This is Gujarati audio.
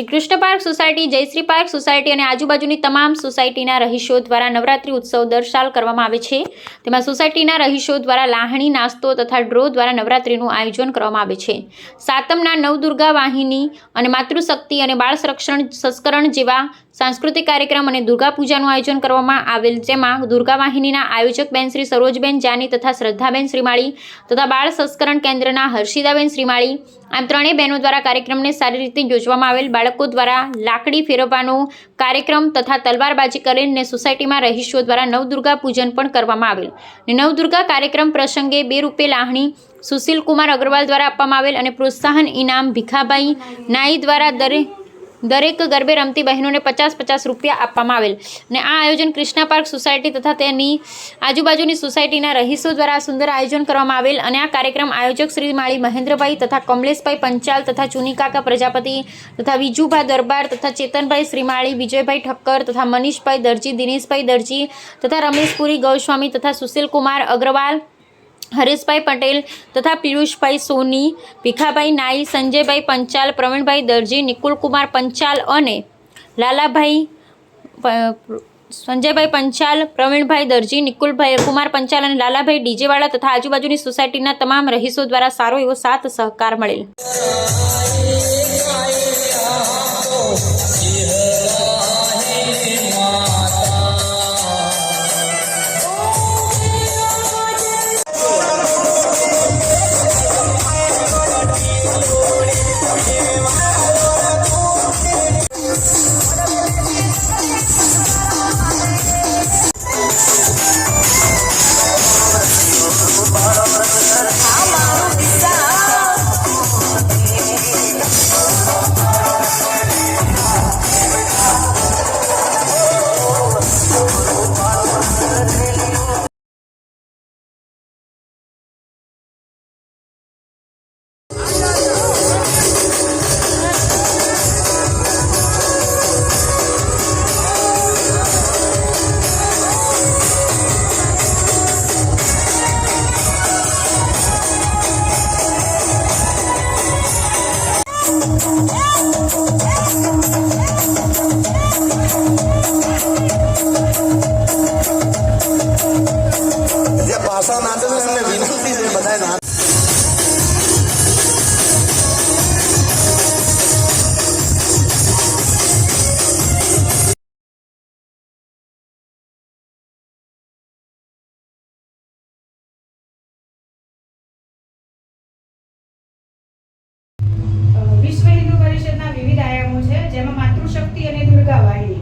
શ્રી કૃષ્ણ પાર્ક સોસાયટી, જયશ્રી પાર્ક સોસાયટી અને આજુબાજુની તમામ સોસાયટીના રહીશો દ્વારા નવરાત્રિ ઉત્સવ દર સાલ કરવામાં આવે છે। તેમાં સોસાયટીના રહીશો દ્વારા લાહણી, નાસ્તો તથા ડ્રો દ્વારા નવરાત્રિનું આયોજન કરવામાં આવે છે। સાતમના નવદુર્ગા વાહિની અને માતૃશક્તિ અને બાળ સંસ્કરણ જેવા सांस्कृतिक कार्यक्रम और दुर्गा पूजाનું आयोजन કરવામાં આવેલ, જેમાં દુર્ગા વાહિનીના આયોજક બેન શ્રી સરોજબેન જાની તથા શ્રદ્ધાબેન શ્રીમાળી તથા બાળ સંસ્કરણ કેન્દ્રના હર્ષિદાબેન શ્રીમાળી આમ ત્રણેય બહેનો દ્વારા કાર્યક્રમને સારી રીતે યોજવામાં આવેલ। બાળકો દ્વારા લાકડી ફેરવવાનો કાર્યક્રમ તથા તલવારબાજી કરીને સોસાયટીમાં રહીશો દ્વારા નવદુર્ગા પૂજન પણ કરવામાં આવેલ। નવદુર્ગા કાર્યક્રમ પ્રસંગે 2 રૂપિયા લાહણી સુશીલ કુમાર અગ્રવાલ દ્વારા આપવામાં આવેલ અને પ્રોત્સાહન ઇનામ ભીખાભાઈ નાઈ દ્વારા દરેક ગરબે રમતી બહેનોને 50-50 રૂપિયા આપવામાં આવેલ। અને આ આયોજન કૃષ્ણા પાર્ક સોસાયટી તથા તેની આજુબાજુની સોસાયટીના રહીશો દ્વારા સુંદર આયોજન કરવામાં આવેલ। અને આ કાર્યક્રમ આયોજક શ્રી માળી મહેન્દ્રભાઈ તથા કમલેશભાઈ પંચાલ તથા ચુનીકાકા પ્રજાપતિ તથા વિજુભાઈ દરબાર તથા ચેતનભાઈ શ્રીમાળી, વિજયભાઈ ઠક્કર તથા મનીષભાઈ દરજી, દિનેશભાઈ દરજી તથા રમેશપુરી ગૌસ્વામી તથા સુશીલ કુમાર અગ્રવાલ, हरेशभाई पटेल तथा पीयूषभाई सोनी, भीखाभाई नाई, संजयभाई पंचाल, प्रवीणभाई दर्जी, निकुल कुमार पंचाल और लालाभाई संजयभाई पंचाल, प्रवीणभाई दर्जी, निकुलभाई कुमार पंचाल और लालाभाई डीजेवाड़ा तथा आजूबाजूनी सोसायटीना तमाम रहीशो द्वारा सारो एवो साथ सहकार मळेल। વિશ્વ હિન્દુ પરિષદના વિવિધ આયામો છે, જેમાં માતૃશક્તિ અને દુર્ગા વાહિની